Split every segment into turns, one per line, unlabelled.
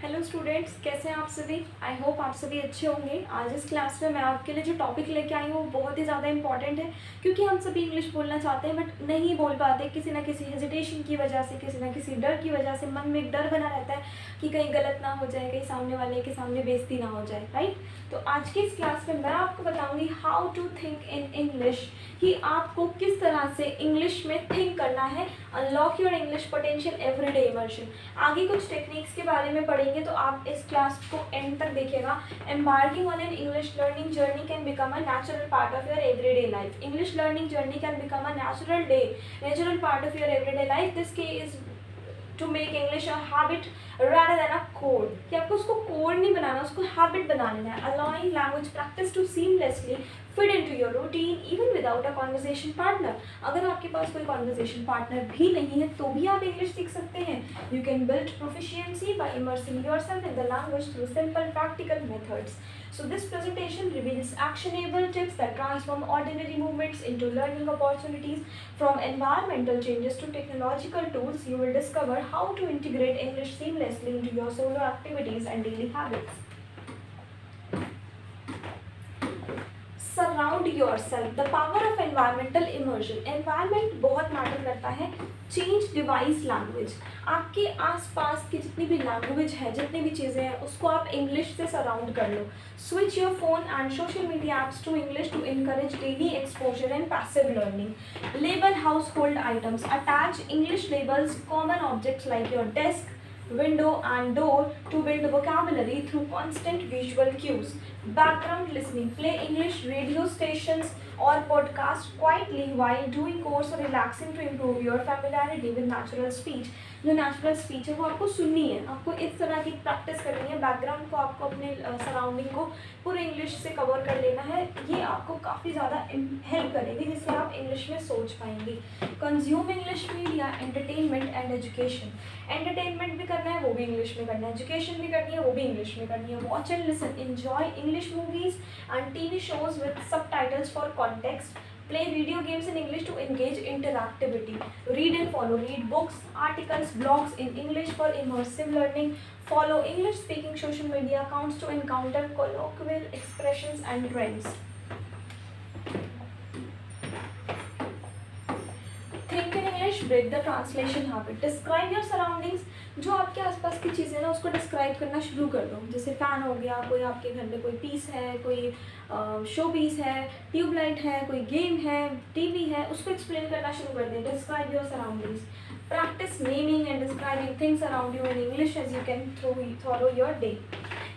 Hello students, कैसे हैं आप सभी। आई होप आप सभी अच्छे होंगे। आज इस क्लास में मैं आपके लिए जो टॉपिक लेके आई हूँ वो बहुत ही ज़्यादा इंपॉर्टेंट है, क्योंकि हम सभी इंग्लिश बोलना चाहते हैं बट नहीं बोल पाते, किसी ना किसी हेजिटेशन की वजह से, किसी ना किसी डर की वजह से। मन में एक डर बना रहता है कि कहीं गलत ना हो जाए, कहीं सामने वाले के सामने बेइज्जती ना हो जाए, राइट। तो आज की इस क्लास में मैं आपको बताऊँगी how to think in English, कि आपको किस तरह से इंग्लिश में थिंक करना है। Unlock your English potential everyday immersion. आगे कुछ टेक्निक्स के बारे में पढ़ेंगे, तो आप इस क्लास को एंड तक देखिएगा। Embarking on an English learning journey can become a natural part of your everyday life. English learning journey can become a natural part of your everyday life. This key is to make English a habit rather than a code, कि आपको उसको code नहीं बनाना, उसको habit बना लेना है। allowing language practice to seamlessly fit into your routine even without a conversation partner। अगर आपके पास कोई conversation partner भी नहीं है तो भी आप इंग्लिश सीख सकते हैं। You can build proficiency by immersing yourself in the language through simple practical methods। So this presentation reveals actionable tips that transform ordinary movements into learning opportunities। From environmental changes to technological tools, you will discover how to integrate English seamlessly into your solo activities and daily habits। Surround yourself, the power of environmental immersion। Environment बहुत matter करता है। Change device language. आपके आसपास की जितनी भी language है, जितनी भी चीज़ें हैं, उसको आप इंग्लिश से सराउंड कर लो। Switch your phone and social media apps to English to encourage daily exposure and passive learning. Label household items. Attach English labels common objects like your desk, window and door to build vocabulary through constant visual cues। Background listening, play English radio stations or podcasts quietly while doing chores or relaxing to improve your familiarity with natural speech। जो natural speech है वो आपको सुननी है, आपको इस तरह की प्रैक्टिस करनी है। बैकग्राउंड को आपको अपने सराउंडिंग को पूरे इंग्लिश से कवर कर लेना है। ये आपको काफ़ी ज़्यादा हेल्प करेगी, जिससे आप इंग्लिश में सोच पाएंगे। Consume English media, entertainment and education. Entertainment भी करना है, वो भी इंग्लिश में करना है। एजुकेशन भी करनी है, वो भी इंग्लिश में करनी है। Watch and listen, enjoy English movies and TV shows with subtitles for context. Play video games in English to engage interactivity। Read and follow, read books, articles, blogs in English for immersive learning। Follow English speaking social media accounts to encounter colloquial expressions and trends। Think in English, break the translation habit। Describe your surroundings। जो आपके आसपास की चीज़ें ना, उसको describe करना शुरू कर दो। जैसे फ़ैन हो गया, कोई आपके घर में कोई पीस है, कोई शो पीस है, ट्यूबलाइट है, कोई गेम है, टीवी है, उसको एक्सप्लेन करना शुरू कर दें। Describe your surroundings. Practice naming and describing things around you in English as you can through your day.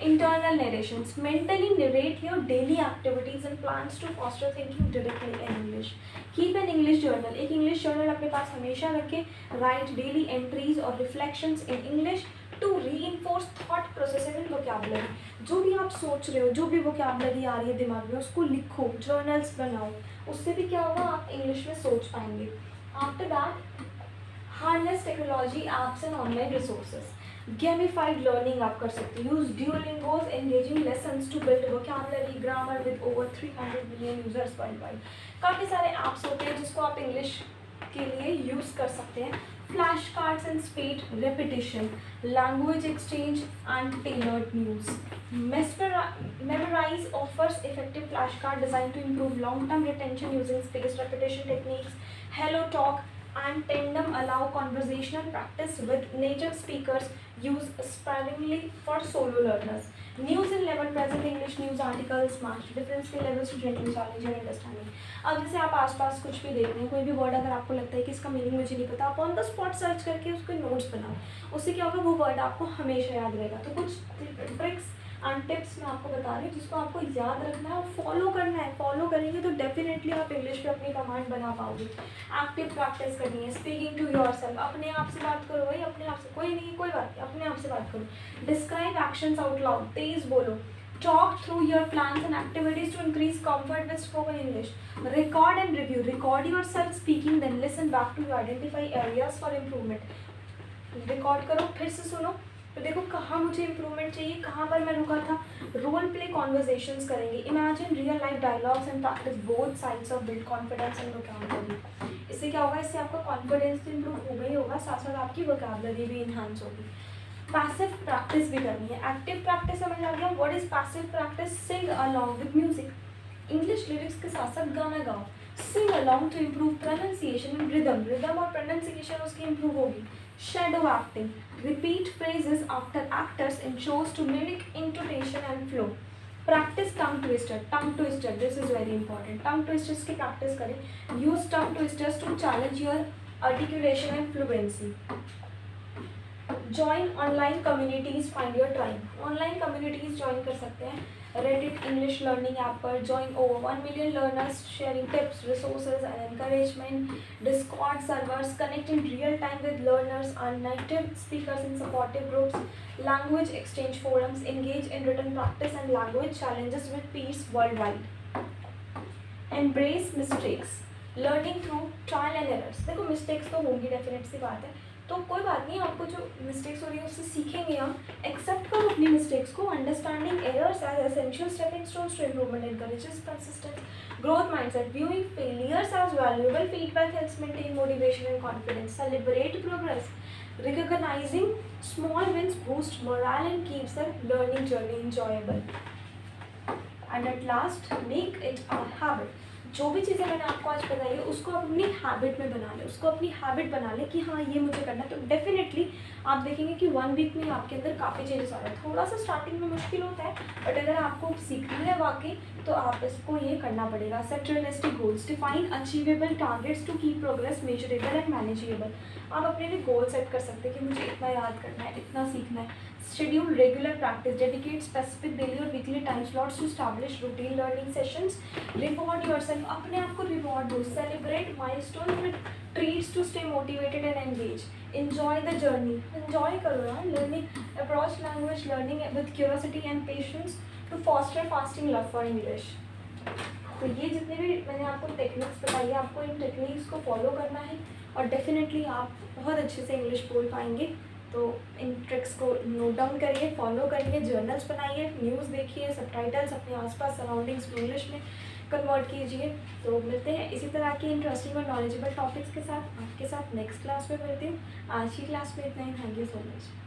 Internal narrations, mentally narrate your daily activities and plans to foster thinking directly in English। Keep an English journal। एक English journal अपने पास हमेशा रखें। Write daily entries or reflections in English to reinforce thought processing and vocabulary। जो भी आप सोच रहे हो, जो भी vocabulary आ रही है दिमाग में, उसको लिखो, journals बनाओ। उससे भी क्या होगा, आप इंग्लिश में सोच पाएंगे। After that, harness technology, apps and online resources। Gamified learning आप कर सकते हो। Use Duolingo's engaging lessons to build vocabulary grammar with over 300 million users worldwide. काफ़ी सारे ऐप्स होते हैं जिसको आप इंग्लिश के लिए यूज़ कर सकते हैं। Flash cards and speed repetition, language exchange and tailored news. Memorize offers effective flashcard designed to improve long-term retention using spaced repetition techniques। Hello Talk and Tandem allow conversational practice with native speakers। Use sparingly for solo learners। News in level present English news articles match difference के levels to gently challenge your understanding। अब जैसे आप आसपास कुछ भी देख रहे हैं, कोई भी वर्ड अगर आपको लगता है कि इसका मीनिंग मुझे नहीं पता, आप ऑन द स्पॉट सर्च करके उसके नोट्स बनाओ। उससे क्या होगा, वो वर्ड आपको हमेशा याद रहेगा। तो कुछ ट्रिक्स एंड टिप्स मैं आपको बता रही हूँ जिसको आपको याद रखना है और फॉलो करना है। फॉलो करेंगे तो डेफिनेटली आप इंग्लिश पे अपनी कमांड बना पाओगे। एक्टिव प्रैक्टिस करनी है। स्पीकिंग टू योरसेल्फ, अपने आप से बात करो भाई, अपने आप से। कोई नहीं, कोई बात नहीं, अपने आप से बात करो। डिस्क्राइब एक्शंस आउट लाउड, तेज बोलो। Talk through your plans and activities to increase comfort with spoken English। Record and review, record yourself speaking then listen back to identify areas for improvement। Record करो, फिर से सुनो, तो देखो कहाँ मुझे improvement चाहिए, कहाँ पर मैं रुका था। रोल प्ले कॉन्वर्जेशंस करेंगे। Imagine real life dialogues and practice both sides of build confidence and vocabulary. इससे क्या होगा, इससे आपका कॉन्फिडेंस तो इम्प्रूव होगा ही होगा, साथ साथ आपकी वोकैबुलरी भी इन्हांस होगी। पैसिव प्रैक्टिस भी करनी है। एक्टिव प्रैक्टिस समझ आ गया। What is passive practice? Sing along with music, English lyrics के साथ साथ गाना गाओ। Sing along to improve pronunciation and rhythm, rhythm और प्रोनाउंसिएशन उसकी इम्प्रूव होगी। Shadow acting, repeat phrases after actors in shows to mimic intonation and flow. Practice tongue twister, tongue twister this is very important, tongue twisters की practice करें। Use tongue twisters to challenge your articulation and fluency. Join online communities, find your tribe. Online communities join कर सकते हैं। Reddit English Learning app पर join over 1 million learners sharing tips, resources and encouragement. Discord servers connect in real time with learners and native speakers in supportive groups. Language exchange forums engage in written practice and language challenges with peers worldwide. Embrace mistakes. Learning through trial and errors. देखो mistakes तो होंगी, definite सी बात है, तो कोई बात नहीं, आपको जो मिस्टेक्स हो रही है उससे सीखेंगे हम। एक्सेप्ट करो अपनी मिस्टेक्स को। Understanding errors as essential stepping stones to improvement encourages consistent growth mindset. Viewing failures as valuable feedback helps maintain motivation and confidence. Celebrate progress, recognizing small wins boost morale and keeps the learning journey enjoyable. And at last, make it a habit. जो भी चीज़ें मैंने आपको आज बताई है उसको आप अपनी हैबिट में बना लें, उसको अपनी हैबिट बना लें कि हाँ ये मुझे करना है। तो डेफिनेटली आप देखेंगे कि 1 वीक में आपके अंदर काफ़ी चेंजेस आ रहे हैं। थोड़ा सा स्टार्टिंग में मुश्किल होता है, बट अगर आपको सीखना है वाकई तो आप इसको ये करना पड़ेगा। Set realistic goals, define achievable targets to keep progress measurable and manageable. आप अपने लिए गोल सेट कर सकते हैं कि मुझे इतना याद करना है, इतना सीखना है। Schedule regular practice, dedicate specific daily और weekly time slots to establish routine learning sessions. Reward yourself, अपने आप को रिवॉर्ड दो। Celebrate milestone with treats to stay motivated and engage. Enjoy the journey, enjoy करो यार। Learning approach language learning with curiosity and patience to foster fasting love for English. तो ये जितने भी मैंने आपको टेक्निक्स बताई है, आपको इन टेक्निक्स को फॉलो करना है और डेफिनेटली आप बहुत अच्छे से इंग्लिश बोल पाएंगे। तो इन ट्रिक्स को नोट डाउन करिए, फॉलो करिए, जर्नल्स बनाइए, न्यूज़ देखिए, सबटाइटल्स अपने आसपास सराउंडिंग्स को इंग्लिश में कन्वर्ट कीजिए। तो मिलते हैं इसी तरह के इंटरेस्टिंग और नॉलेजेबल टॉपिक्स के साथ आपके साथ नेक्स्ट क्लास में मिलती हूँ। आज की क्लास में इतना ही। Thank you so much.